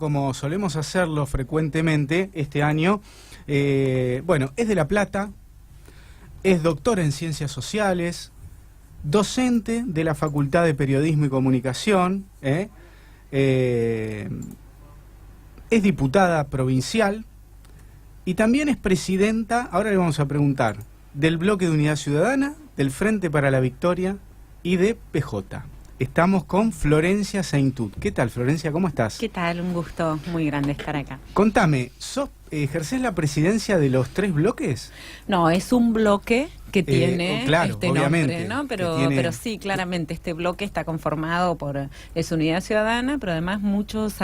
como solemos hacerlo frecuentemente este año. Bueno, es de La Plata, es doctora en Ciencias Sociales, docente de la Facultad de Periodismo y Comunicación, es diputada provincial y también es presidenta, ahora le vamos a preguntar, del Bloque de Unidad Ciudadana, del Frente para la Victoria y de PJ. Estamos con Florencia Saintud. ¿Qué tal, Florencia? ¿Cómo estás? ¿Qué tal? Un gusto muy grande estar acá. Contame, ¿ejercés la presidencia de los 3 bloques? No, es un bloque que tiene claro, este obviamente, nombre, ¿no? Pero sí, claramente este bloque está conformado por Unidad Ciudadana, pero además muchos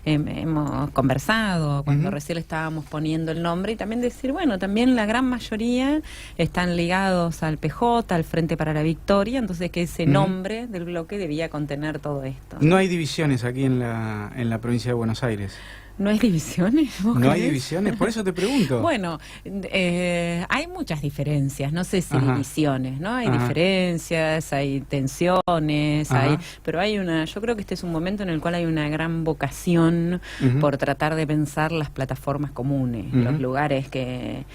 hemos conversado cuando recién le estábamos poniendo el nombre y también decir, bueno, también la gran mayoría están ligados al PJ, al Frente para la Victoria, entonces que ese nombre del bloque debía contener todo esto. No hay divisiones aquí en la provincia de Buenos Aires. ¿No hay divisiones? ¿No hay divisiones? Por eso te pregunto. Bueno, hay muchas diferencias, no sé si divisiones, ¿no? Hay diferencias, hay tensiones, pero hay yo creo que este es un momento en el cual hay una gran vocación por tratar de pensar las plataformas comunes, los lugares que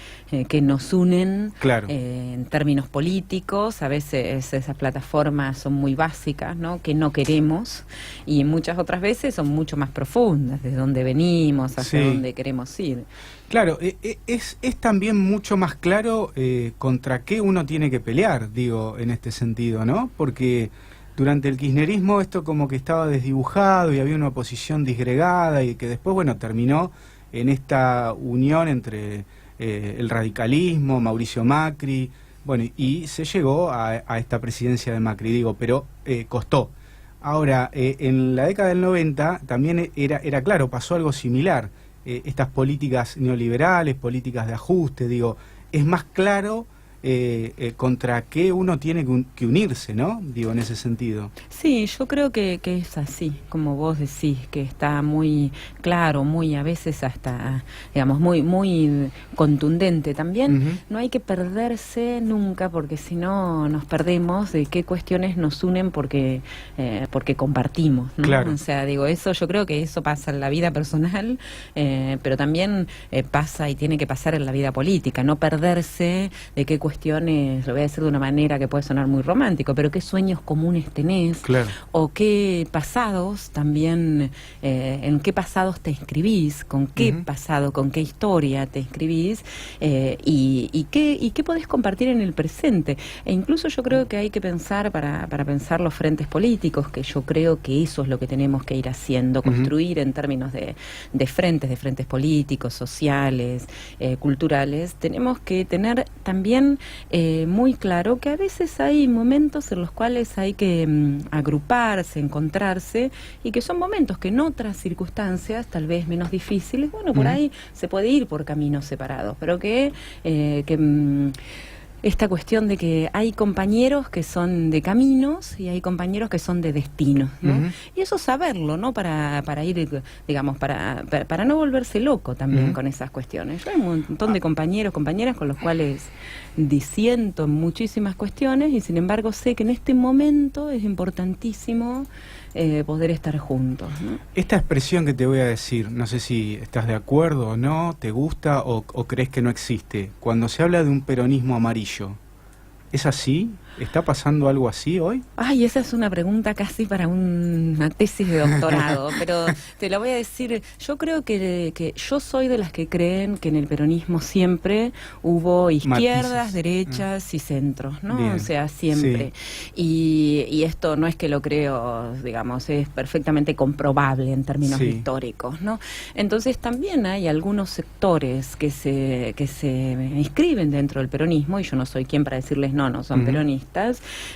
nos unen en términos políticos. A veces esas plataformas son muy básicas, ¿no? Que no queremos, y muchas otras veces son mucho más profundas, desde donde venimos, hacia dónde queremos ir. Claro, es también mucho más claro contra qué uno tiene que pelear, digo, en este sentido, ¿no? Porque durante el kirchnerismo esto como que estaba desdibujado y había una oposición disgregada y que después, bueno, terminó en esta unión entre el radicalismo, Mauricio Macri, bueno, y se llegó a esta presidencia de Macri, digo, pero costó. Ahora, en la década del 90 también era claro, pasó algo similar. Estas políticas neoliberales, políticas de ajuste, digo, es más claro contra qué uno tiene que unirse, ¿no? Digo, en ese sentido. Sí, yo creo que es así, como vos decís, que está muy claro, muy a veces hasta, digamos, muy contundente. También no hay que perderse nunca, porque si no nos perdemos de qué cuestiones nos unen porque compartimos, ¿no? Claro. O sea, digo, eso yo creo que eso pasa en la vida personal, pero también pasa y tiene que pasar en la vida política, no perderse de qué cuestiones, lo voy a decir de una manera que puede sonar muy romántico, pero qué sueños comunes tenés, o qué pasados también, en qué pasados te inscribís, con qué pasado, con qué historia te inscribís, y qué podés compartir en el presente. E incluso yo creo que hay que pensar, para pensar los frentes políticos, que yo creo que eso es lo que tenemos que ir haciendo, construir en términos de frentes políticos, sociales, culturales. Tenemos que tener también muy claro que a veces hay momentos en los cuales hay que agruparse, encontrarse, y que son momentos que en otras circunstancias, tal vez menos difíciles, bueno, por ahí se puede ir por caminos separados, pero esta cuestión de que hay compañeros que son de caminos y hay compañeros que son de destinos, ¿no? Y eso saberlo, ¿no? Para ir, digamos, para no volverse loco también con esas cuestiones. Yo hay un montón de compañeros, compañeras con los cuales disiento en muchísimas cuestiones, y sin embargo sé que en este momento es importantísimo poder estar juntos, ¿no? Esta expresión que te voy a decir, no sé si estás de acuerdo o no, te gusta o crees que no existe. Cuando se habla de un peronismo amarillo, ¿es así? ¿Está pasando algo así hoy? Ay, esa es una pregunta casi para una tesis de doctorado, pero te la voy a decir. Yo creo que yo soy de las que creen que en el peronismo siempre hubo izquierdas, derechas y centros, ¿no? Bien. O sea, siempre. Sí. Y esto no es que lo creo, digamos, es perfectamente comprobable en términos históricos, ¿no? Entonces también hay algunos sectores que se inscriben dentro del peronismo, y yo no soy quien para decirles no son peronistas,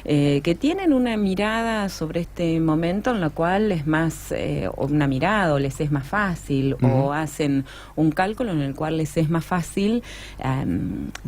que tienen una mirada sobre este momento en la cual es más, una mirada, o les es más fácil, o hacen un cálculo en el cual les es más fácil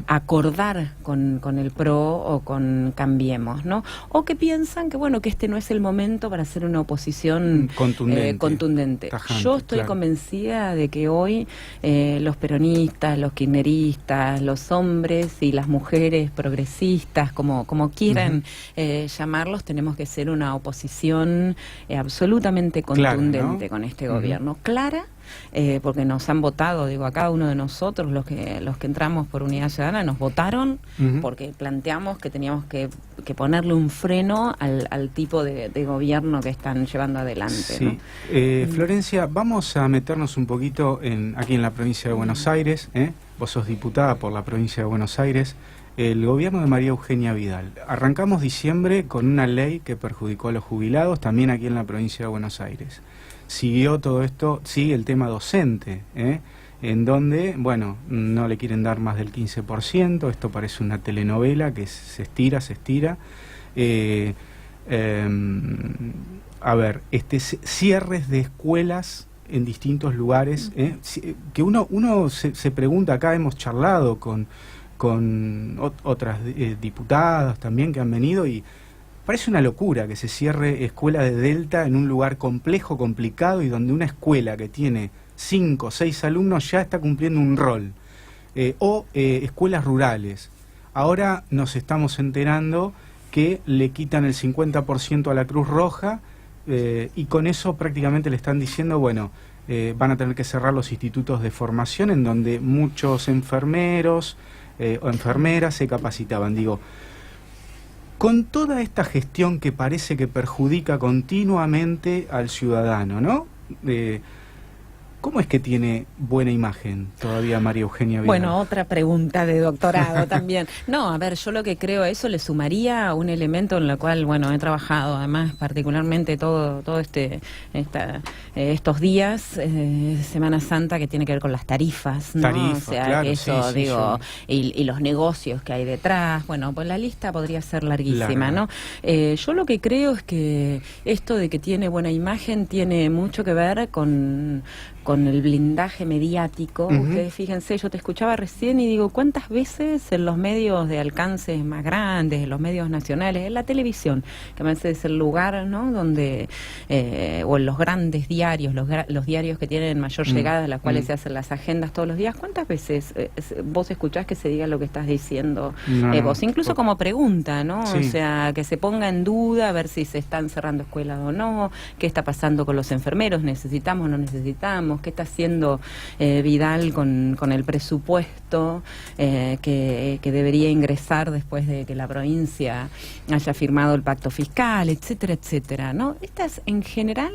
acordar con el PRO o con Cambiemos, ¿no? O que piensan que, bueno, que este no es el momento para hacer una oposición contundente. Tajante, yo estoy convencida de que hoy los peronistas, los kirchneristas, los hombres y las mujeres progresistas, como quieran llamarlos, tenemos que ser una oposición absolutamente contundente con este gobierno, clara, porque nos han votado, digo, a cada uno de nosotros, los que entramos por Unidad Ciudadana, nos votaron porque planteamos que teníamos que ponerle un freno al tipo de gobierno que están llevando adelante. Sí. ¿No? Florencia, vamos a meternos un poquito aquí en la provincia de Buenos Aires. Vos sos diputada por la provincia de Buenos Aires. El gobierno de María Eugenia Vidal. Arrancamos diciembre con una ley que perjudicó a los jubilados, también aquí en la provincia de Buenos Aires. Siguió todo esto, sigue el tema docente, en donde, bueno, no le quieren dar más del 15%, esto parece una telenovela que se estira. A ver, cierres de escuelas en distintos lugares, que uno se pregunta, acá hemos charlado con otras diputadas también que han venido y parece una locura que se cierre escuela de Delta en un lugar complejo, complicado y donde una escuela que tiene 5 o 6 alumnos ya está cumpliendo un rol. O escuelas rurales. Ahora nos estamos enterando que le quitan el 50% a la Cruz Roja y con eso prácticamente le están diciendo, bueno, van a tener que cerrar los institutos de formación en donde muchos enfermeros o enfermeras se capacitaban. Digo, con toda esta gestión que parece que perjudica continuamente al ciudadano, ¿no? ¿Cómo es que tiene buena imagen todavía María Eugenia Vidal? Bueno, otra pregunta de doctorado también. No, a ver, yo lo que creo a eso le sumaría un elemento en el cual, bueno, he trabajado además particularmente todo estos días, Semana Santa, que tiene que ver con las tarifas, ¿no? O sea, claro, que eso, sí, digo, sí. Y los negocios que hay detrás, bueno, pues la lista podría ser larguísima, ¿no? Yo lo que creo es que esto de que tiene buena imagen tiene mucho que ver con el blindaje mediático. Ustedes fíjense, yo te escuchaba recién y digo, ¿cuántas veces en los medios de alcance más grandes, en los medios nacionales, en la televisión, que a veces es el lugar, ¿no?, donde, o en los grandes diarios, los diarios que tienen mayor llegada, a las cuales se hacen las agendas todos los días, ¿cuántas veces vos escuchás que se diga lo que estás diciendo vos? Incluso como pregunta, ¿no? Sí. O sea, que se ponga en duda a ver si se están cerrando escuelas o no, qué está pasando con los enfermeros, necesitamos o no necesitamos, qué está haciendo Vidal con el presupuesto que debería ingresar después de que la provincia haya firmado el pacto fiscal, etcétera, etcétera, ¿no? Estas, en general,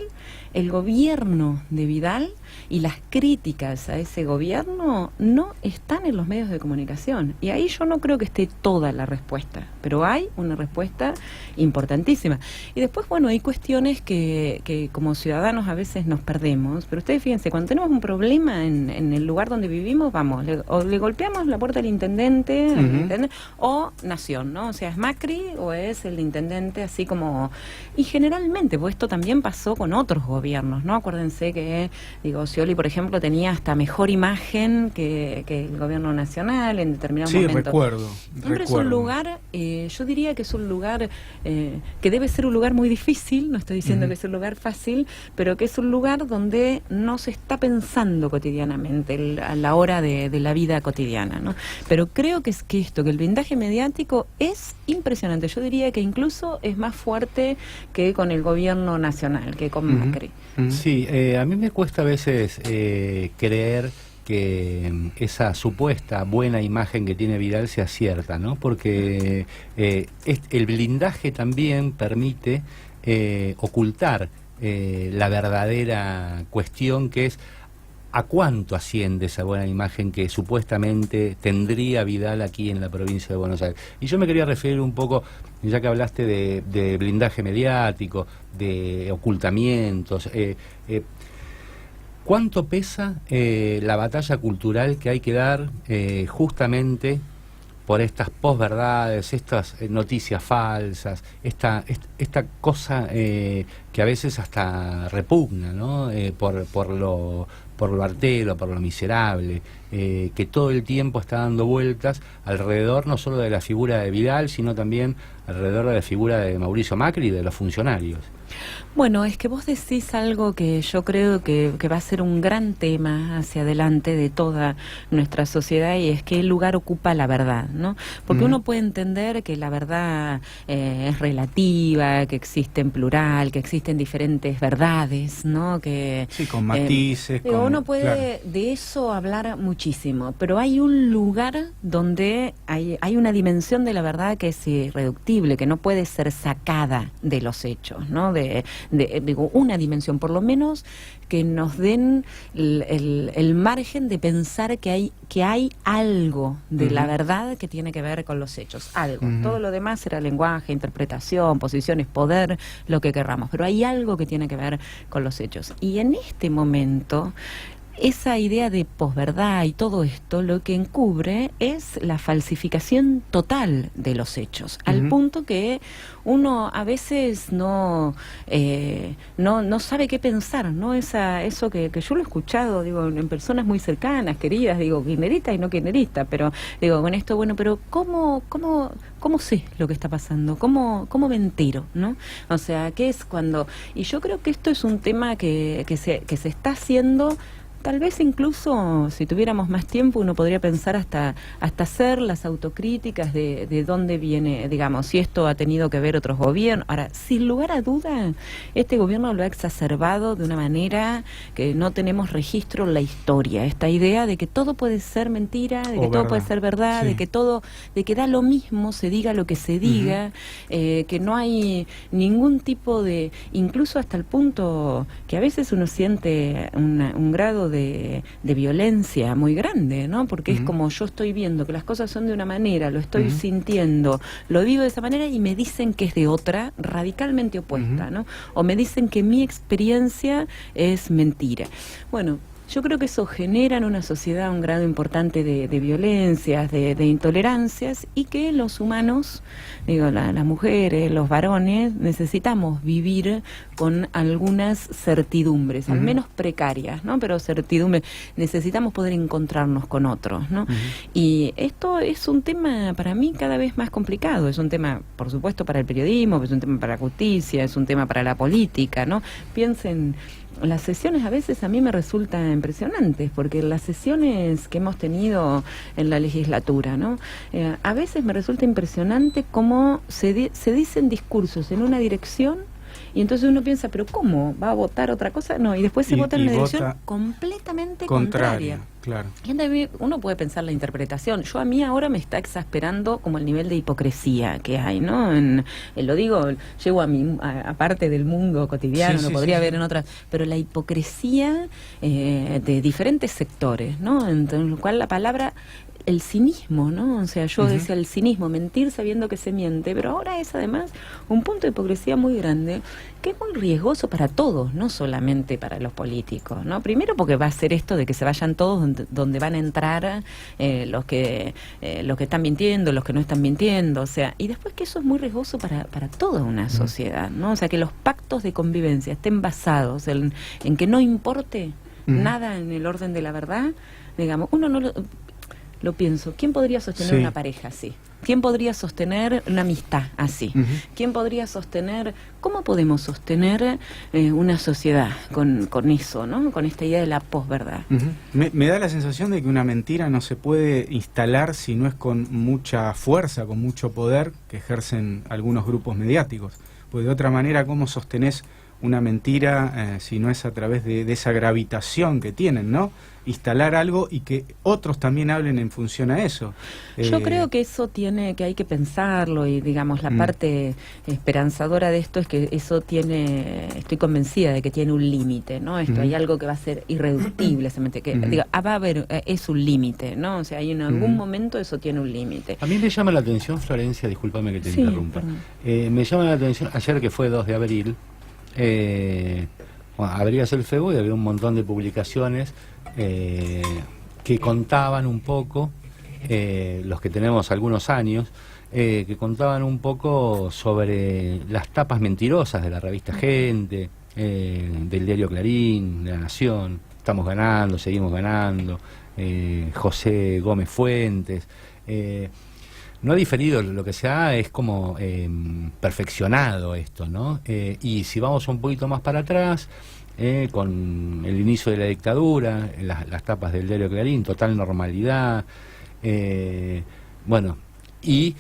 el gobierno de Vidal y las críticas a ese gobierno no están en los medios de comunicación. Y ahí yo no creo que esté toda la respuesta, pero hay una respuesta importantísima. Y después, bueno, hay cuestiones que como ciudadanos a veces nos perdemos, pero ustedes fíjense, cuando tenemos un problema en el lugar donde vivimos, vamos, o le golpeamos la puerta al intendente, o Nación, ¿no? O sea, es Macri o es el intendente, así como... Y generalmente, pues esto también pasó con otros gobiernos, ¿no? Acuérdense que, digo, Scioli, por ejemplo, tenía hasta mejor imagen que el gobierno nacional en determinados momentos. Recuerdo. Siempre es un lugar, yo diría que es un lugar que debe ser un lugar muy difícil, no estoy diciendo que es un lugar fácil, pero que es un lugar donde no se está pensando cotidianamente a la hora de la vida cotidiana, ¿no? Pero creo que que el blindaje mediático es impresionante. Yo diría que incluso es más fuerte que con el gobierno nacional, que con Macri. Sí, a mí me cuesta a veces creer que esa supuesta buena imagen que tiene Vidal sea cierta, ¿no? Porque el blindaje también permite ocultar la verdadera cuestión, que es ¿a cuánto asciende esa buena imagen que supuestamente tendría Vidal aquí en la provincia de Buenos Aires? Y yo me quería referir un poco, ya que hablaste de blindaje mediático, de ocultamientos, ¿cuánto pesa la batalla cultural que hay que dar justamente por estas posverdades, estas noticias falsas, esta cosa que que a veces hasta repugna, ¿no? Por lo artero, por lo miserable, que todo el tiempo está dando vueltas alrededor no solo de la figura de Vidal, sino también alrededor de la figura de Mauricio Macri y de los funcionarios. Bueno, es que vos decís algo que yo creo que va a ser un gran tema hacia adelante de toda nuestra sociedad, y es qué lugar ocupa la verdad, ¿no? Porque uno puede entender que la verdad es relativa, que existe en plural, que existen diferentes verdades, ¿no? Que, sí, con matices. Uno puede de eso hablar muchísimo, pero hay un lugar donde hay una dimensión de la verdad que es irreductible, que no puede ser sacada de los hechos, ¿no? Digo, una dimensión, por lo menos, que nos den el margen de pensar que hay algo de la verdad que tiene que ver con los hechos, algo. Todo lo demás será lenguaje, interpretación, posiciones, poder, lo que querramos, pero hay algo que tiene que ver con los hechos. Y en este momento, esa idea de posverdad y todo esto lo que encubre es la falsificación total de los hechos, al punto que uno a veces no sabe qué pensar, ¿no? Eso que yo lo he escuchado, digo, en personas muy cercanas, queridas, digo, kirchnerista y no kirchnerista, pero digo, con esto, bueno, pero ¿cómo sé lo que está pasando? ¿Cómo me entero, no? O sea, ¿qué es cuando...? Y yo creo que esto es un tema que se está haciendo. Tal vez incluso, si tuviéramos más tiempo, uno podría pensar hasta hacer las autocríticas de dónde viene, digamos, si esto ha tenido que ver otros gobiernos. Ahora, sin lugar a duda, este gobierno lo ha exacerbado de una manera que no tenemos registro en la historia. Esta idea de que todo puede ser mentira, de que todo puede ser verdad, sí, de que da lo mismo, se diga lo que se diga, que no hay ningún tipo de, incluso hasta el punto que a veces uno siente un grado de violencia muy grande, ¿no? Porque es como yo estoy viendo que las cosas son de una manera, lo estoy sintiendo, lo vivo de esa manera y me dicen que es de otra, radicalmente opuesta, ¿no? O me dicen que mi experiencia es mentira. Bueno, yo creo que eso genera en una sociedad un grado importante de violencias, de intolerancias, y que los humanos, digo, las mujeres, los varones, necesitamos vivir con algunas certidumbres, al menos precarias, ¿no? Pero certidumbres, necesitamos poder encontrarnos con otros, ¿no? Y esto es un tema para mí cada vez más complicado, es un tema, por supuesto, para el periodismo, es un tema para la justicia, es un tema para la política, ¿no? Piensen, las sesiones a veces a mí me resultan impresionantes, porque las sesiones que hemos tenido en la legislatura, ¿no? A veces me resulta impresionante cómo se dicen discursos en una dirección, y entonces uno piensa, pero ¿cómo? ¿Va a votar otra cosa? No, y después se vota en una dirección completamente contraria. Claro. Y uno puede pensar la interpretación. A mí ahora me está exasperando como el nivel de hipocresía que hay, ¿no? Lo digo, llego a parte del mundo cotidiano, lo podría ver en otras, pero la hipocresía de diferentes sectores, ¿no? En lo cual la palabra, el cinismo, ¿no? O sea, yo decía el cinismo, mentir sabiendo que se miente, pero ahora es además un punto de hipocresía muy grande, que es muy riesgoso para todos, no solamente para los políticos, ¿no? Primero porque va a ser esto de que se vayan todos donde van a entrar los que están mintiendo, los que no están mintiendo, o sea, y después que eso es muy riesgoso para toda una sociedad, ¿no? O sea, que los pactos de convivencia estén basados en que no importe nada en el orden de la verdad, digamos, uno no lo pienso, ¿quién podría sostener una pareja así? ¿Quién podría sostener una amistad así? ¿Quién podría sostener, cómo podemos sostener una sociedad con eso, ¿no? Con esta idea de la posverdad? Me da la sensación de que una mentira no se puede instalar si no es con mucha fuerza, con mucho poder que ejercen algunos grupos mediáticos. Pues de otra manera, ¿cómo sostenés una mentira si no es a través de esa gravitación que tienen, ¿no? Instalar algo y que otros también hablen en función a eso. Yo creo que eso hay que pensarlo, y digamos la parte esperanzadora de esto es que eso estoy convencida de que tiene un límite, ¿no? Hay algo que va a ser irreductible, va a haber, es un límite, ¿no? O sea, en algún momento eso tiene un límite. A mí me llama la atención, Florencia, discúlpame que te interrumpa. Me llama la atención, ayer que fue 2 de abril, abrías el Facebook y había un montón de publicaciones que contaban un poco, los que tenemos algunos años, que contaban un poco sobre las tapas mentirosas de la revista Gente, del diario Clarín, de La Nación. Estamos ganando, seguimos ganando. José Gómez Fuentes. No ha diferido, lo que se ha es como perfeccionado esto, ¿no? Y si vamos un poquito más para atrás, con el inicio de la dictadura, las tapas del diario Clarín, total normalidad, bueno, y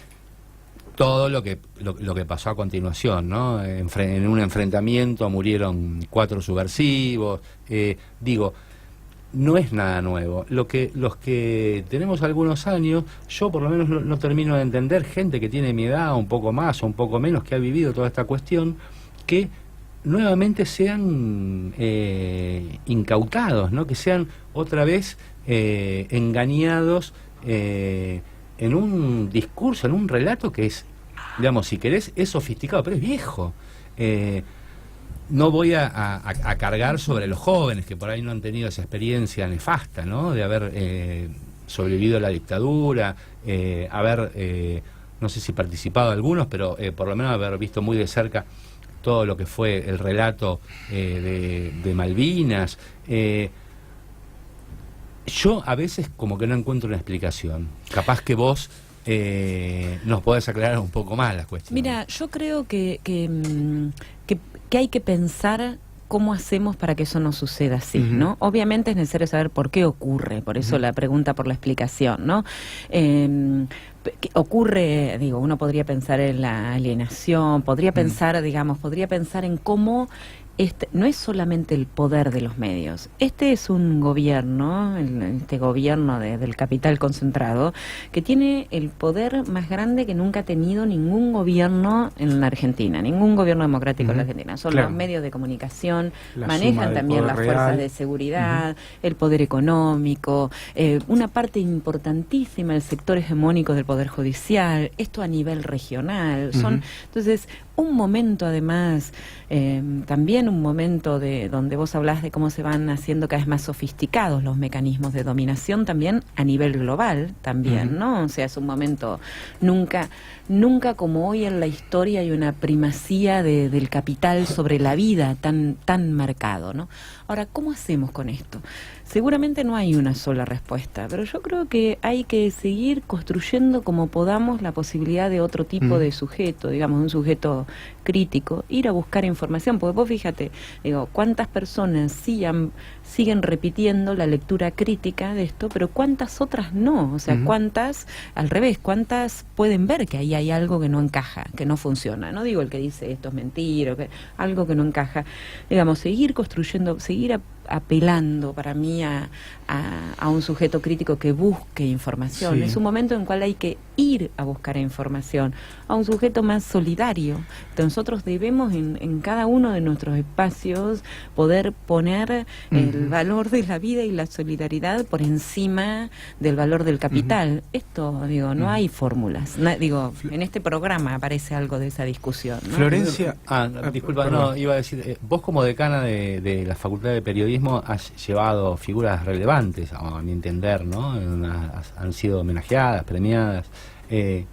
todo lo que pasó a continuación, ¿no? En un enfrentamiento murieron 4 subversivos, digo, no es nada nuevo. Los que tenemos algunos años, yo por lo menos no termino de entender, gente que tiene mi edad, un poco más o un poco menos, que ha vivido toda esta cuestión, que nuevamente sean incautados, ¿no? Que sean otra vez engañados en un discurso, en un relato que es, digamos, si querés, es sofisticado, pero es viejo. No voy a cargar sobre los jóvenes que por ahí no han tenido esa experiencia nefasta, ¿no? De haber sobrevivido a la dictadura, haber, no sé si participado algunos, pero por lo menos haber visto muy de cerca todo lo que fue el relato de Malvinas. Yo a veces como que no encuentro una explicación. Capaz que vos nos podés aclarar un poco más las cuestiones. Mira, yo creo que hay que pensar cómo hacemos para que eso no suceda así, ¿no? Obviamente es necesario saber por qué ocurre, por eso la pregunta por la explicación, ¿no? Ocurre, digo, uno podría pensar en la alienación, podría pensar, digamos, podría pensar en cómo no es solamente el poder de los medios. Este es un gobierno, este gobierno del capital concentrado, que tiene el poder más grande que nunca ha tenido ningún gobierno en la Argentina, ningún gobierno democrático en la Argentina. Son los medios de comunicación, manejan también las fuerzas de seguridad, el poder económico, una parte importantísima del sector hegemónico del poder judicial, esto a nivel regional. Entonces, un momento además, también un momento donde vos hablás de cómo se van haciendo cada vez más sofisticados los mecanismos de dominación también a nivel global también, ¿no? O sea, es un momento, nunca como hoy en la historia hay una primacía del capital sobre la vida tan marcado, ¿no? Ahora, ¿cómo hacemos con esto? Seguramente no hay una sola respuesta, pero yo creo que hay que seguir construyendo como podamos la posibilidad de otro tipo de sujeto, digamos, un sujeto crítico, ir a buscar información, porque vos fíjate, digo, cuántas personas siguen repitiendo la lectura crítica de esto, pero cuántas otras no, o sea, cuántas, al revés, cuántas pueden ver que ahí hay algo que no encaja, que no funciona, no digo el que dice esto es mentira, algo que no encaja, digamos, seguir construyendo, seguir apelando para mí a un sujeto crítico que busque información. Sí. Es un momento en el cual hay que ir a buscar información, a un sujeto más solidario. Entonces nosotros debemos en cada uno de nuestros espacios poder poner el valor de la vida y la solidaridad por encima del valor del capital. Esto, digo, no hay fórmulas. Digo, en este programa aparece algo de esa discusión, ¿no? Florencia, disculpa, no, iba a decir, vos como decana de la Facultad de Periodismo has llevado figuras relevantes, a mi entender, ¿no? Han sido homenajeadas, premiadas,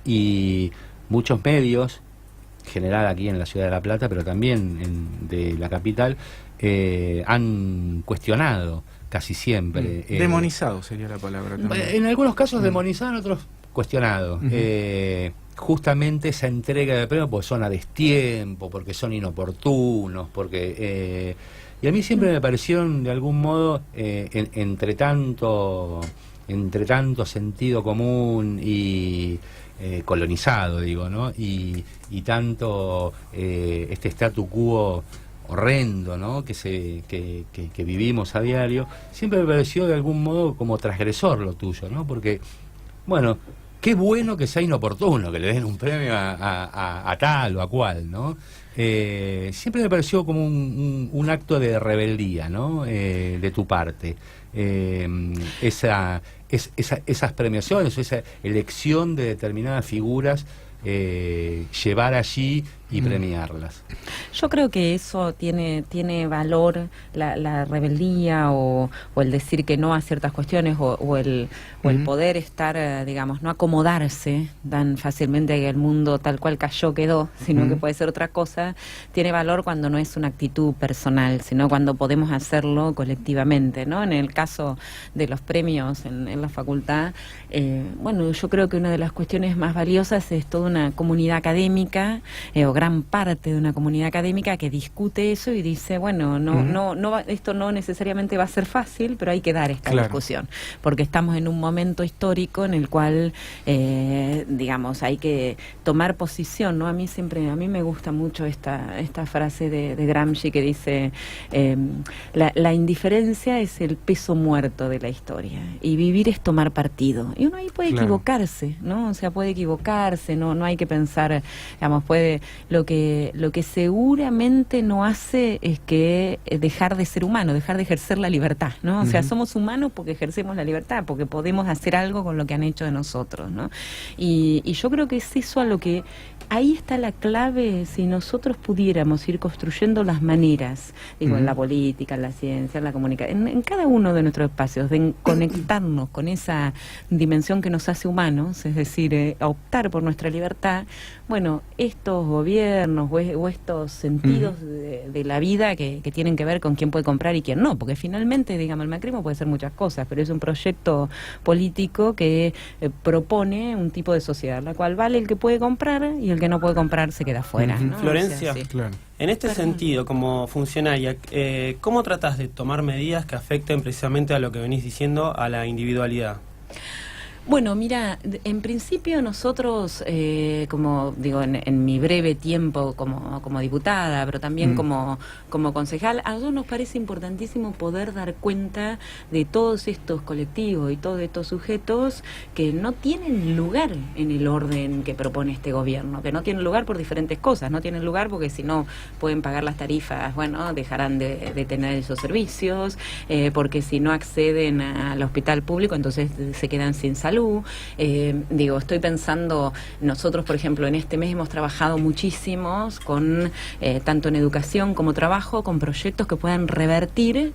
y muchos medios, en general aquí en la ciudad de La Plata, pero también de la capital, han cuestionado casi siempre. Demonizado sería la palabra también. En algunos casos demonizado, en otros cuestionado. Justamente esa entrega de premios porque son a destiempo, porque son inoportunos, porque... y a mí siempre me parecieron de algún modo entre tanto sentido común y colonizado, digo, ¿no? Y tanto este statu quo horrendo, ¿no? que vivimos a diario, siempre me pareció de algún modo como transgresor lo tuyo, ¿no? Porque, bueno, qué bueno que sea inoportuno, que le den un premio a tal o a cual, ¿no? Siempre me pareció como un acto de rebeldía, ¿no? De tu parte. Esas premiaciones, esa elección de determinadas figuras, llevar allí y premiarlas. Yo creo que eso tiene valor, la rebeldía o el decir que no a ciertas cuestiones o el poder estar, digamos, no acomodarse tan fácilmente que el mundo tal cual cayó quedó, sino que puede ser otra cosa, tiene valor cuando no es una actitud personal, sino cuando podemos hacerlo colectivamente, ¿no? En el caso de los premios en la facultad, bueno, yo creo que una de las cuestiones más valiosas es toda una comunidad académica o gran parte de una comunidad académica que discute eso y dice, bueno, esto no necesariamente va a ser fácil, pero hay que dar esta discusión, porque estamos en un momento histórico en el cual, digamos, hay que tomar posición, ¿no? A mí me gusta mucho esta frase de Gramsci que dice, la indiferencia es el peso muerto de la historia y vivir es tomar partido. Y uno ahí puede equivocarse, ¿no? O sea, puede equivocarse, no hay que pensar, digamos, lo que seguramente no hace es que dejar de ser humano, dejar de ejercer la libertad, ¿no? O sea, somos humanos porque ejercemos la libertad, porque podemos hacer algo con lo que han hecho de nosotros, ¿no? Y yo creo que es eso a lo que ahí está la clave. Si nosotros pudiéramos ir construyendo las maneras, digo, en la política, en la ciencia, en la comunicación, en cada uno de nuestros espacios, de conectarnos con esa dimensión que nos hace humanos, es decir, optar por nuestra libertad, bueno, estos gobiernos o estos sentidos de la vida que tienen que ver con quién puede comprar y quién no, porque finalmente, digamos, el macrismo puede ser muchas cosas, pero es un proyecto político que propone un tipo de sociedad, la cual vale el que puede comprar y el que no puede comprar se queda fuera, ¿no? Florencia, O sea, sí. En este sentido, como funcionaria, ¿cómo tratás de tomar medidas que afecten precisamente a lo que venís diciendo, a la individualidad? Bueno, mira, en principio nosotros, como digo, en mi breve tiempo como diputada, pero también como concejal, a nosotros nos parece importantísimo poder dar cuenta de todos estos colectivos y todos estos sujetos que no tienen lugar en el orden que propone este gobierno, que no tienen lugar por diferentes cosas, no tienen lugar porque si no pueden pagar las tarifas, bueno, dejarán de tener esos servicios, porque si no acceden al hospital público, entonces se quedan sin salud. Digo, estoy pensando, nosotros por ejemplo en este mes hemos trabajado muchísimos con tanto en educación como trabajo, con proyectos que puedan revertir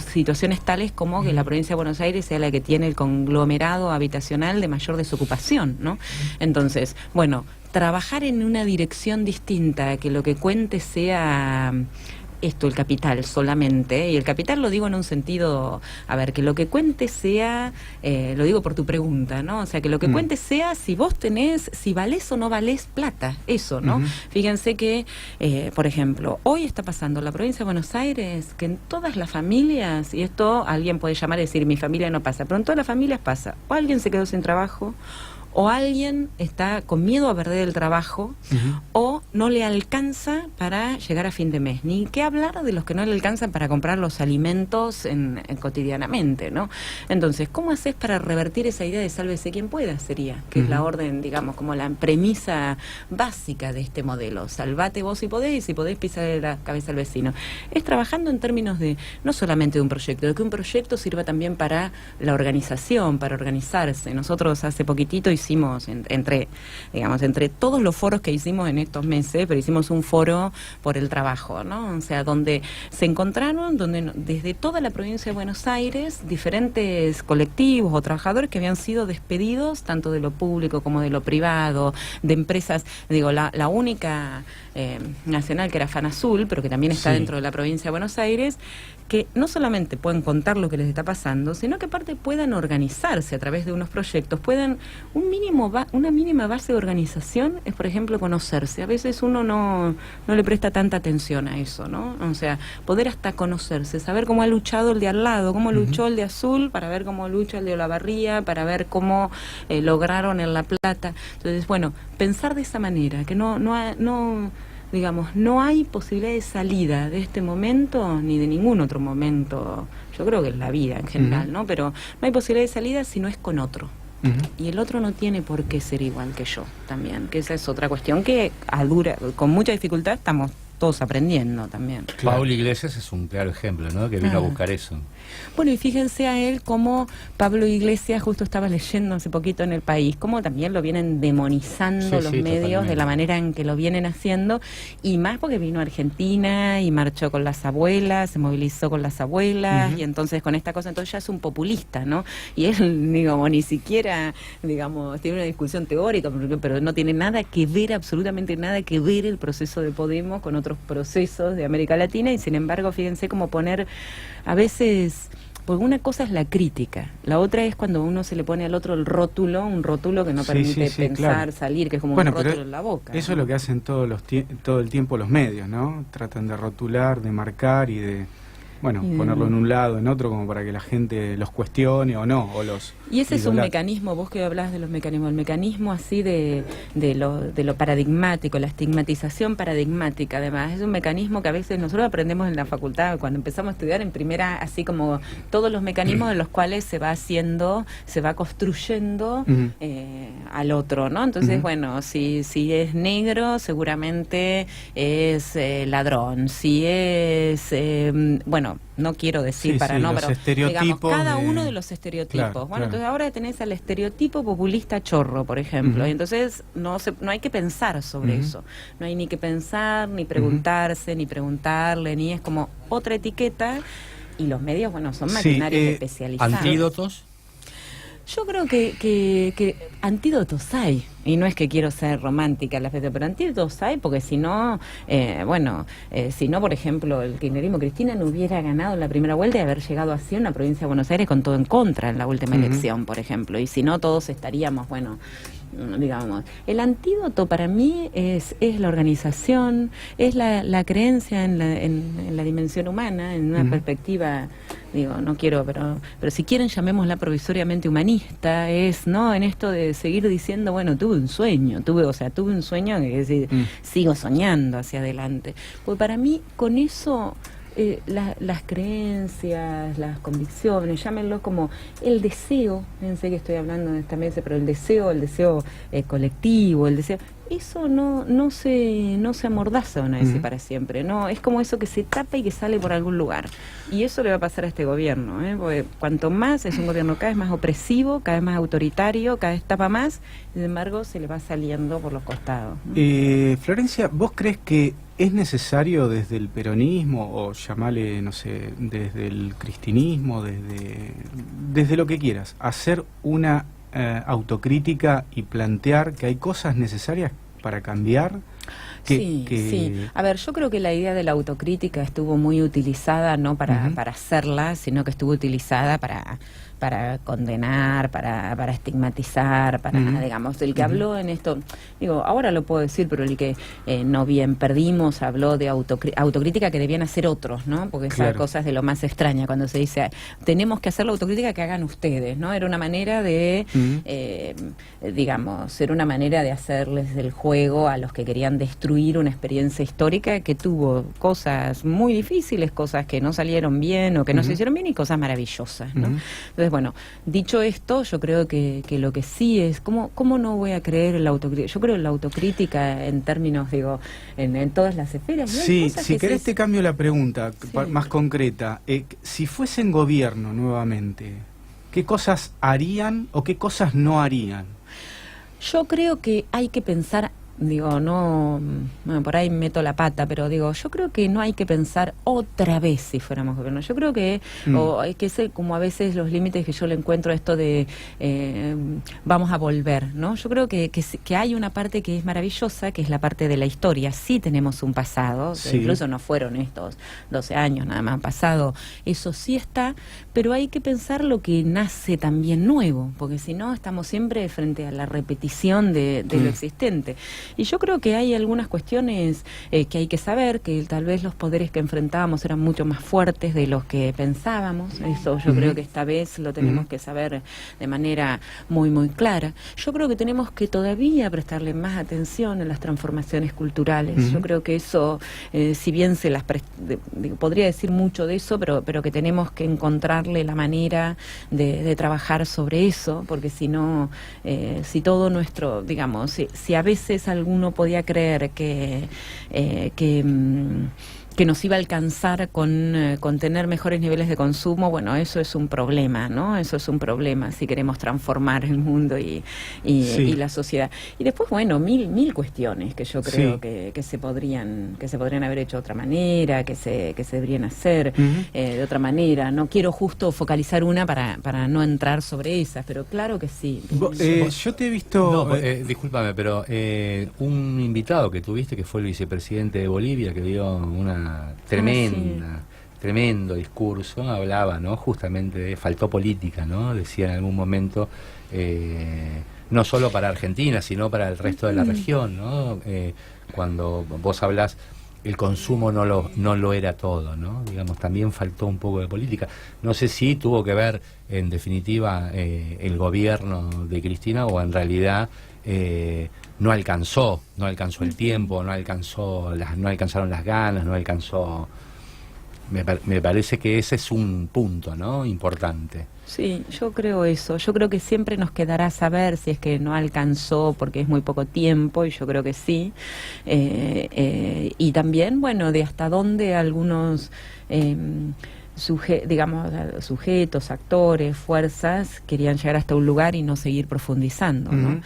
situaciones tales como que la provincia de Buenos Aires sea la que tiene el conglomerado habitacional de mayor desocupación, ¿no? Entonces, bueno, trabajar en una dirección distinta, que lo que cuente sea esto, el capital solamente, y el capital lo digo en un sentido, a ver, que lo que cuente sea, lo digo por tu pregunta, ¿no? O sea, que lo que cuente sea si vos tenés, si valés o no valés plata, eso, ¿no? Fíjense que, por ejemplo, hoy está pasando en la provincia de Buenos Aires que en todas las familias, y esto alguien puede llamar y decir, mi familia no pasa, pero en todas las familias pasa, o alguien se quedó sin trabajo, o alguien está con miedo a perder el trabajo, o no le alcanza para llegar a fin de mes. Ni qué hablar de los que no le alcanzan para comprar los alimentos cotidianamente, ¿no? Entonces, ¿cómo haces para revertir esa idea de sálvese quien pueda? Sería, que es la orden, digamos, como la premisa básica de este modelo. Salvate vos si podés, y si podés pisar la cabeza al vecino. Es trabajando en términos de, no solamente de un proyecto, de que un proyecto sirva también para la organización, para organizarse. Nosotros hace poquitito hicimos, entre todos los foros que hicimos en estos meses, pero hicimos un foro por el trabajo, ¿no? O sea, donde se encontraron, desde toda la provincia de Buenos Aires, diferentes colectivos o trabajadores que habían sido despedidos, tanto de lo público como de lo privado, de empresas, digo, la única nacional que era FANASUL, pero que también está dentro de la provincia de Buenos Aires, que no solamente pueden contar lo que les está pasando, sino que aparte puedan organizarse a través de unos proyectos, puedan, una mínima base de organización es, por ejemplo, conocerse. A veces uno no le presta tanta atención a eso, ¿no? O sea, poder hasta conocerse, saber cómo ha luchado el de al lado, cómo luchó el de Azul, para ver cómo lucha el de Olavarría, para ver cómo lograron en La Plata. Entonces, bueno, pensar de esa manera, que digamos, no hay posibilidad de salida de este momento ni de ningún otro momento, yo creo que es la vida en general, ¿no? Pero no hay posibilidad de salida si no es con otro. Y el otro no tiene por qué ser igual que yo también, que esa es otra cuestión que con mucha dificultad estamos todos aprendiendo también. Claro. Pablo Iglesias es un claro ejemplo, ¿no? Que vino a buscar eso. Bueno, y fíjense a él como Pablo Iglesias, justo estaba leyendo hace poquito en El País, cómo también lo vienen demonizando los medios totalmente. de la manera en que lo vienen haciendo, y más porque vino a Argentina y marchó con las abuelas, se movilizó con las abuelas, y entonces con esta cosa, entonces ya es un populista, ¿no? Y él, digamos, ni siquiera, digamos, tiene una discusión teórica, pero no tiene nada que ver, absolutamente nada que ver el proceso de Podemos con otros procesos de América Latina, y sin embargo, fíjense cómo poner a veces... Porque una cosa es la crítica, la otra es cuando uno se le pone al otro un rótulo que no permite pensar, claro. salir, que es como Bueno, un rótulo pero en la boca. eso ¿no? es lo que hacen todo el tiempo los medios, ¿no? Tratan de rotular, de marcar y de, bueno, ponerlo en un lado, en otro, como para que la gente los cuestione o no, o los... Y ese es un idolatre. mecanismo, vos que hablás de los mecanismos, el mecanismo así de lo paradigmático, la estigmatización paradigmática, además, es un mecanismo que a veces nosotros aprendemos en la facultad, cuando empezamos a estudiar en primera, así como todos los mecanismos en los cuales se va haciendo, se va construyendo al otro, ¿no? Entonces, bueno, si es negro, seguramente es ladrón, si es, bueno, no quiero decir pero digamos, cada uno de los estereotipos. Claro, bueno, claro. entonces ahora tenés al estereotipo populista chorro, por ejemplo, y entonces no hay que pensar sobre eso. No hay ni que pensar, ni preguntarse, ni preguntarle, ni es como otra etiqueta, y los medios, bueno, son maquinarias especializadas. ¿Antídotos? Yo creo que antídotos hay, y no es que quiero ser romántica la fecha, pero antídotos hay, porque si no, si no, por ejemplo, el kirchnerismo, Cristina no hubiera ganado la primera vuelta y haber llegado así a una provincia de Buenos Aires con todo en contra en la última elección, por ejemplo, y si no, todos estaríamos, bueno, digamos, el antídoto para mí es la organización, es la creencia en la dimensión humana, en una perspectiva, digo, no quiero, pero si quieren llamémosla provisoriamente humanista, es, ¿no? En esto de seguir diciendo, bueno, tuve un sueño que es decir, sigo soñando hacia adelante. Pues para mí, con eso, las creencias, las convicciones, llámenlo como el deseo, fíjense que estoy hablando de esta mesa, pero el deseo colectivo, el deseo, eso no se amordaza, van a decir, para siempre, no, es como eso que se tapa y que sale por algún lugar, y eso le va a pasar a este gobierno, porque cuanto más es un gobierno cada vez más opresivo, cada vez más autoritario, cada vez tapa más, sin embargo se le va saliendo por los costados, ¿no? Florencia, ¿vos crees que es necesario desde el peronismo, o llamale, no sé, desde el cristinismo, desde lo que quieras, hacer una autocrítica y plantear que hay cosas necesarias para cambiar? Sí. A ver, yo creo que la idea de la autocrítica estuvo muy utilizada, no para hacerla, sino que estuvo utilizada para condenar, para estigmatizar, digamos, el que habló en esto, digo, ahora lo puedo decir, pero el que no bien perdimos habló de autocrítica que debían hacer otros, ¿no? Porque esa cosa es de lo más extraña, cuando se dice, tenemos que hacer la autocrítica que hagan ustedes, ¿no? Era una manera de, digamos, era una manera de hacerles el juego a los que querían destruir una experiencia histórica que tuvo cosas muy difíciles, cosas que no salieron bien o que no se hicieron bien, y cosas maravillosas, ¿no? Entonces, bueno, dicho esto, yo creo que lo que sí es, ¿cómo no voy a creer en la autocrítica? Yo creo en la autocrítica en términos, digo, en todas las esferas. Sí, si querés te cambio la pregunta, más concreta. Si fuesen gobierno nuevamente, ¿qué cosas harían o qué cosas no harían? Yo creo que hay que pensar, digo, no, bueno, por ahí meto la pata, pero digo, yo creo que no hay que pensar otra vez si fuéramos gobierno. Yo creo que, o hay que ser como a veces los límites que yo le encuentro a esto de vamos a volver, ¿no? Yo creo que hay una parte que es maravillosa, que es la parte de la historia. Sí tenemos un pasado, que incluso no fueron estos 12 años nada más pasado, eso sí está, pero hay que pensar lo que nace también nuevo, porque si no estamos siempre frente a la repetición de lo existente. Y yo creo que hay algunas cuestiones que hay que saber, que tal vez los poderes que enfrentábamos eran mucho más fuertes de los que pensábamos. Eso yo creo que esta vez lo tenemos que saber de manera muy, muy clara. Yo creo que tenemos que todavía prestarle más atención a las transformaciones culturales. Yo creo que eso, si bien podría decir mucho de eso, pero que tenemos que encontrarle la manera de trabajar sobre eso, porque si no, si todo nuestro, digamos, si a veces alguno podía creer que nos iba a alcanzar con tener mejores niveles de consumo, bueno, eso es un problema, ¿no? Eso es un problema si queremos transformar el mundo y la sociedad. Y después, bueno, mil cuestiones que yo creo que se podrían haber hecho de otra manera, que se deberían hacer de otra manera. No quiero justo focalizar una para no entrar sobre esas, pero claro que sí. Yo te he visto... Discúlpame, pero un invitado que tuviste, que fue el vicepresidente de Bolivia, que dio una tremendo discurso, hablaba, ¿no?, justamente de faltó política, ¿no? Decía en algún momento, no solo para Argentina, sino para el resto de la región, ¿no? Cuando vos hablás, el consumo no lo era todo, ¿no? Digamos, también faltó un poco de política. No sé si tuvo que ver, en definitiva, el gobierno de Cristina, o en realidad no alcanzó el tiempo, no alcanzaron las ganas, no alcanzó. Me parece que ese es un punto, ¿no?, importante. Sí, yo creo eso. Yo creo que siempre nos quedará saber si es que no alcanzó porque es muy poco tiempo, y yo creo que sí. Y también, bueno, de hasta dónde algunos sujetos, actores, fuerzas querían llegar hasta un lugar y no seguir profundizando, ¿no?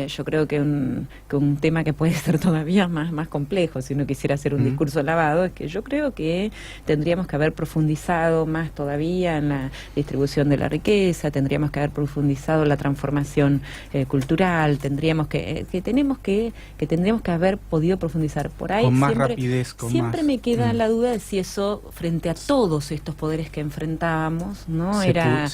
Yo creo que un tema que puede ser todavía más complejo, si uno quisiera hacer un discurso lavado, es que yo creo que tendríamos que haber profundizado más todavía en la distribución de la riqueza, tendríamos que haber profundizado en la transformación cultural, tendríamos que haber podido profundizar por ahí. Con más rapidez, siempre me queda la duda de si eso, frente a todos estos poderes que enfrentábamos, ¿no? Era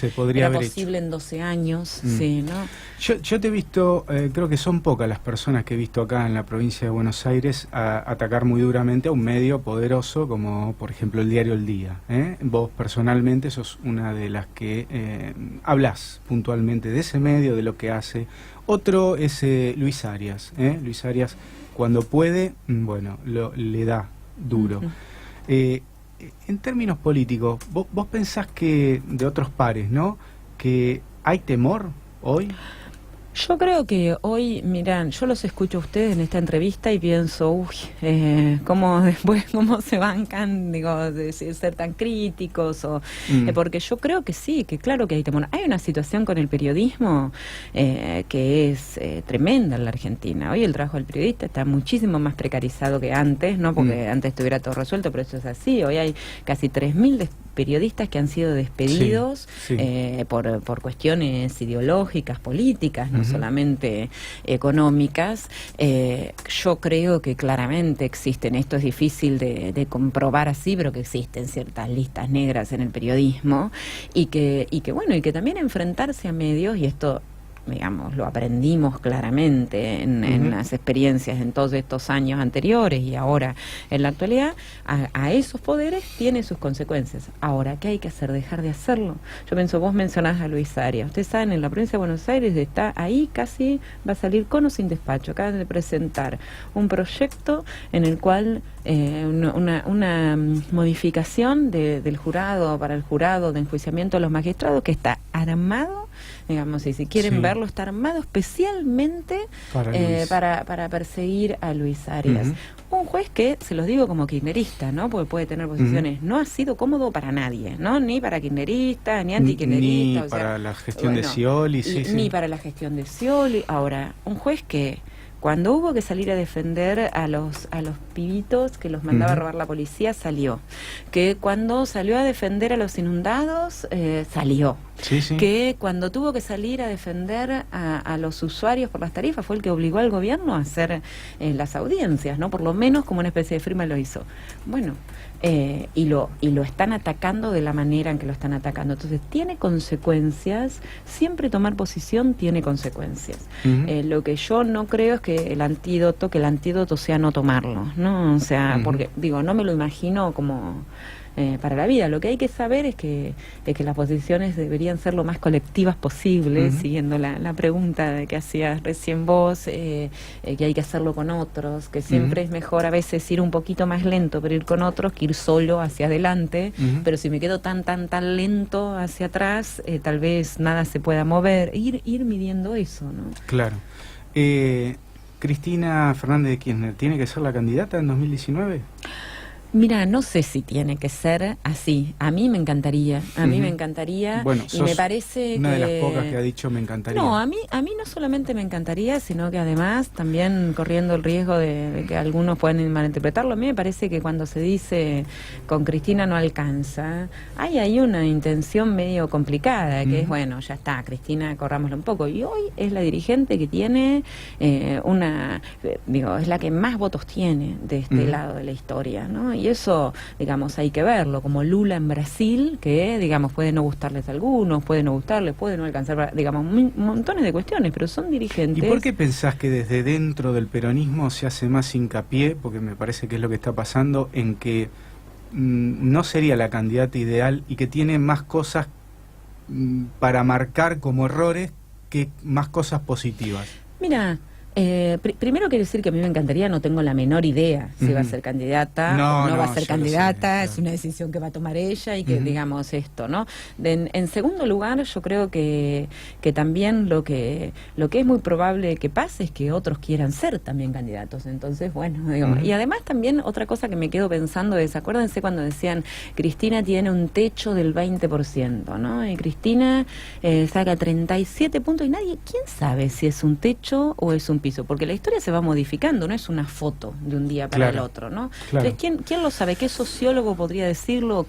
posible en 12 años, sí, ¿no? Yo te he visto, creo que son pocas las personas que he visto acá en la provincia de Buenos Aires atacar muy duramente a un medio poderoso como, por ejemplo, el diario El Día, ¿eh? Vos personalmente sos una de las que hablas puntualmente de ese medio, de lo que hace. Otro es Luis Arias, ¿eh? Luis Arias, cuando puede, bueno, le da duro. En términos políticos, ¿vos pensás que, de otros pares, ¿no?, que hay temor hoy? Yo creo que hoy, miran, yo los escucho a ustedes en esta entrevista y pienso, cómo se bancan, digo, de ser tan críticos, porque yo creo que sí, que claro que hay temor. Hay una situación con el periodismo que es tremenda en la Argentina. Hoy el trabajo del periodista está muchísimo más precarizado que antes, no porque antes estuviera todo resuelto, pero eso es así. Hoy hay casi 3.000 periodistas que han sido despedidos por cuestiones ideológicas, políticas, no solamente económicas. Yo creo que claramente existen, esto es difícil de comprobar así, pero que existen ciertas listas negras en el periodismo, y que también enfrentarse a medios, y esto, digamos, lo aprendimos claramente en las experiencias en todos estos años anteriores y ahora en la actualidad, a esos poderes tiene sus consecuencias. Ahora, ¿qué hay que hacer? ¿Dejar de hacerlo? Yo pienso, vos mencionás a Luis Arias. Ustedes saben, en la provincia de Buenos Aires está ahí, casi va a salir con o sin despacho. Acaban de presentar un proyecto en el cual una modificación del jurado, para el jurado de enjuiciamiento de los magistrados, que está armado, digamos, y si quieren verlo, está armado especialmente para perseguir a Luis Arias. Un juez que, se los digo como kirchnerista, ¿no?, porque puede tener posiciones, no ha sido cómodo para nadie, ¿no?, ni para kirchnerista, ni antikirchnerista. Ni para la gestión de Scioli. Ni para la gestión de Scioli. Ahora, un juez que, cuando hubo que salir a defender a los pibitos que los mandaba a robar la policía, salió. Que cuando salió a defender a los inundados, salió. Que cuando tuvo que salir a defender a los usuarios por las tarifas, fue el que obligó al gobierno a hacer las audiencias, ¿no? Por lo menos como una especie de firma lo hizo. Bueno, y lo están atacando de la manera en que lo están atacando. Entonces tiene consecuencias, siempre tomar posición tiene consecuencias. Lo que yo no creo es que el antídoto sea no tomarlo, ¿no? O sea, porque digo, no me lo imagino como para la vida. Lo que hay que saber es que las posiciones deberían ser lo más colectivas posible, siguiendo la pregunta que hacías recién vos, que hay que hacerlo con otros, que siempre es mejor a veces ir un poquito más lento, pero ir con otros, que ir solo hacia adelante, pero si me quedo tan lento hacia atrás, tal vez nada se pueda mover. Ir midiendo eso, ¿no? Claro. Cristina Fernández de Kirchner tiene que ser la candidata en 2019? Mira, no sé si tiene que ser así. A mí me encantaría, Bueno, y me parece una que... de las pocas que ha dicho me encantaría. No, a mí no solamente me encantaría, sino que además también corriendo el riesgo de que algunos puedan malinterpretarlo. A mí me parece que cuando se dice con Cristina no alcanza, hay una intención medio complicada, que es, bueno, ya está, Cristina, corrámoslo un poco. Y hoy es la dirigente que tiene es la que más votos tiene de este lado de la historia, ¿no? Y eso, digamos, hay que verlo, como Lula en Brasil, que, digamos, puede no gustarles a algunos, puede no gustarles, puede no alcanzar, digamos, montones de cuestiones, pero son dirigentes. ¿Y por qué pensás que desde dentro del peronismo se hace más hincapié, porque me parece que es lo que está pasando, en que no sería la candidata ideal y que tiene más cosas para marcar como errores que más cosas positivas? Mira, primero quiero decir que a mí me encantaría, no tengo la menor idea si va a ser candidata o no va a ser candidata, es una decisión que va a tomar ella y que digamos esto, ¿no? En segundo lugar, yo creo que también lo que es muy probable que pase es que otros quieran ser también candidatos, entonces bueno, digamos, y además también otra cosa que me quedo pensando es, acuérdense cuando decían Cristina tiene un techo del 20%, ¿no? Y Cristina saca 37 puntos y ¿quién sabe si es un techo o es un piso? Porque la historia se va modificando, no es una foto de un día para el otro, ¿no? Claro. Entonces, ¿quién lo sabe? ¿Qué sociólogo podría decirlo? ¿O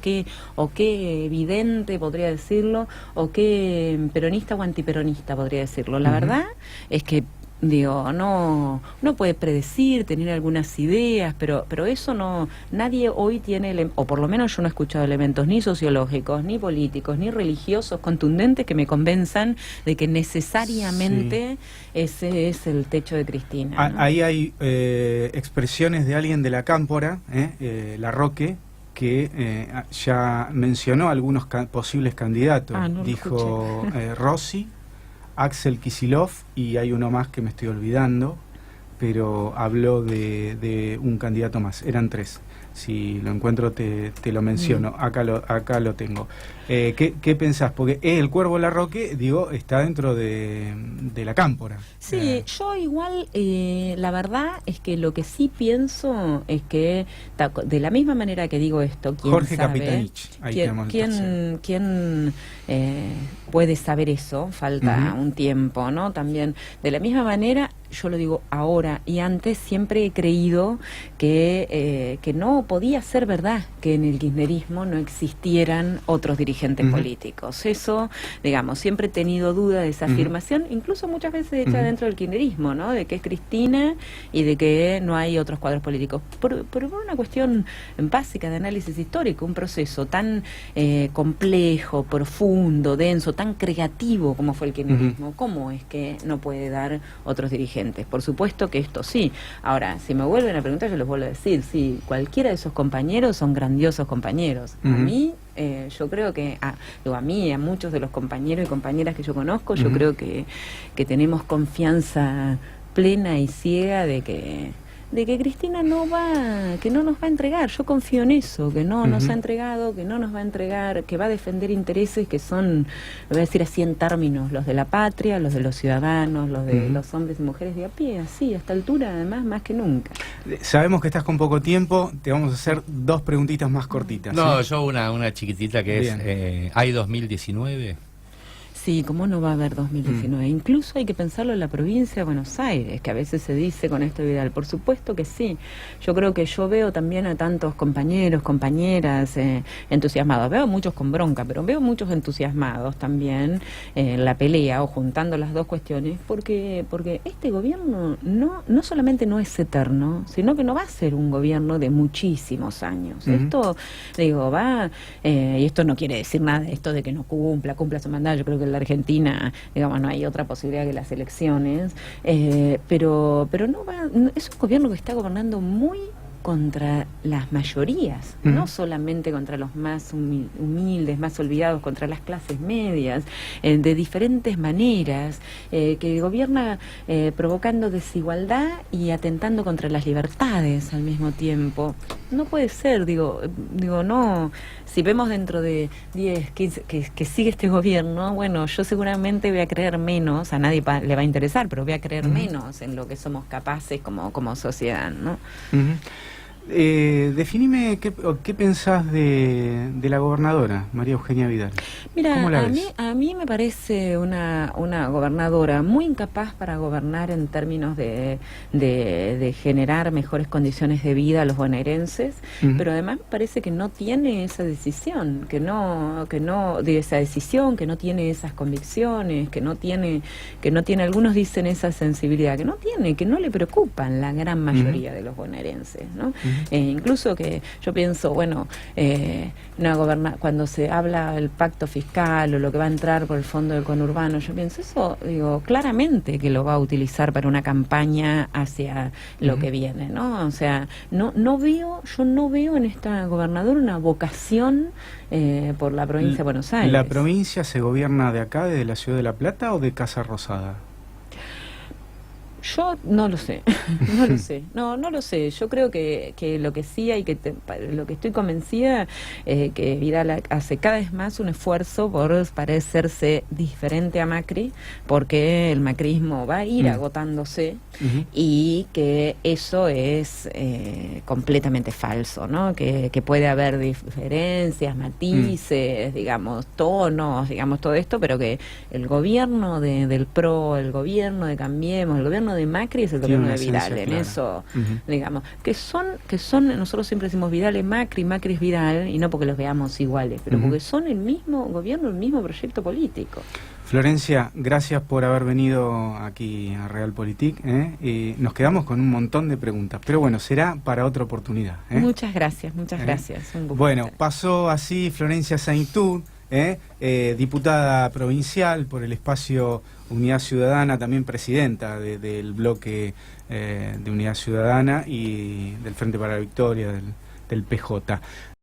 qué vidente podría decirlo? ¿O qué peronista o antiperonista podría decirlo? La verdad es que uno puede predecir, tener algunas ideas, pero eso no, nadie hoy tiene, o por lo menos yo no he escuchado elementos ni sociológicos, ni políticos, ni religiosos contundentes que me convenzan de que necesariamente ese es el techo de Cristina, ¿no? Ahí hay expresiones de alguien de la Cámpora, Larroque, que ya mencionó algunos posibles candidatos. Dijo Rossi, Axel Kicillof, y hay uno más que me estoy olvidando, pero habló de un candidato más, eran 3. Si lo encuentro te lo menciono, acá lo tengo. ¿Qué pensás? Porque el Cuervo Larroque, está dentro de la Cámpora. Sí, yo igual, la verdad es que lo que sí pienso es que, de la misma manera que digo esto, ¿quién Jorge sabe? Capitanich, ahí tenemos el tercero. ¿Quién puede saber eso? Falta un tiempo, ¿no? También, de la misma manera, yo lo digo ahora y antes, siempre he creído que no podía ser verdad que en el kirchnerismo no existieran otros dirigentes políticos. Eso, digamos, siempre he tenido duda de esa afirmación, incluso muchas veces hecha dentro del kirchnerismo, ¿no? De que es Cristina y de que no hay otros cuadros políticos. Por una cuestión básica de análisis histórico, un proceso tan complejo, profundo, denso, tan creativo como fue el kirchnerismo, ¿cómo es que no puede dar otros dirigentes? Por supuesto que esto sí. Ahora, si me vuelven a preguntar, yo les vuelvo a decir, sí, cualquiera de esos compañeros son grandiosos compañeros. A mí, yo creo que, a mí y a muchos de los compañeros y compañeras que yo conozco, yo creo que tenemos confianza plena y ciega de que Cristina que no nos va a entregar. Yo confío en eso, que no nos ha entregado, que no nos va a entregar, que va a defender intereses que son, lo voy a decir así en términos, los de la patria, los de los ciudadanos, los de los hombres y mujeres de a pie, así, a esta altura, además, más que nunca. Sabemos que estás con poco tiempo, te vamos a hacer 2 preguntitas más cortitas. No, yo una chiquitita que es, ¿hay 2019? Sí, ¿cómo no va a haber 2019? Incluso hay que pensarlo en la provincia de Buenos Aires, que a veces se dice con esto Vidal. Por supuesto que sí. Yo creo que yo veo también a tantos compañeros, compañeras entusiasmados. Veo muchos con bronca, pero veo muchos entusiasmados también en la pelea o juntando las dos cuestiones, porque este gobierno no solamente no es eterno, sino que no va a ser un gobierno de muchísimos años. Esto, y esto no quiere decir nada, esto de que no cumpla su mandato. Yo creo que en la Argentina, digamos, no hay otra posibilidad que las elecciones, pero es un gobierno que está gobernando muy contra las mayorías, no solamente contra los más humildes, más olvidados, contra las clases medias, de diferentes maneras, que gobierna provocando desigualdad y atentando contra las libertades al mismo tiempo. No puede ser, digo, no. Si vemos dentro de 10, 15 que sigue este gobierno, bueno, yo seguramente voy a creer menos, a nadie le va a interesar, pero voy a creer menos en lo que somos capaces como sociedad, ¿no? Definime qué pensás de la gobernadora, María Eugenia Vidal. Mira, ¿Cómo la ves? a mí me parece una gobernadora muy incapaz para gobernar en términos de generar mejores condiciones de vida a los bonaerenses, pero además me parece que no tiene esa decisión, que no tiene esas convicciones, que no tiene, algunos dicen esa sensibilidad, que no le preocupan la gran mayoría de los bonaerenses, ¿no? Incluso que yo pienso, bueno, cuando se habla del pacto fiscal o lo que va a entrar por el fondo del conurbano, yo pienso eso, digo, claramente que lo va a utilizar para una campaña hacia lo que viene, ¿no? O sea, yo no veo en esta gobernadora una vocación por la provincia de Buenos Aires. ¿La provincia se gobierna de acá, de la ciudad de La Plata o de Casa Rosada? Yo no lo sé, no lo sé. Yo creo que lo que sí hay lo que estoy convencida, que Vidal hace cada vez más un esfuerzo por parecerse diferente a Macri, porque el macrismo va a ir agotándose y que eso es completamente falso, ¿no? Que puede haber diferencias, matices, digamos, tonos, digamos, todo esto, pero que el gobierno del PRO, el gobierno de Cambiemos, el gobierno de Macri es el gobierno de Vidal, en eso, digamos, que son, nosotros siempre decimos Vidal es Macri, Macri es Vidal, y no porque los veamos iguales, pero porque son el mismo gobierno, el mismo proyecto político. Florencia, gracias por haber venido aquí a Realpolitik, y nos quedamos con un montón de preguntas, pero bueno, será para otra oportunidad. Muchas gracias, un gusto. Bueno, pasó así Florencia Saintud, diputada provincial por el espacio Unidad Ciudadana, también presidenta del bloque de Unidad Ciudadana y del Frente para la Victoria del PJ.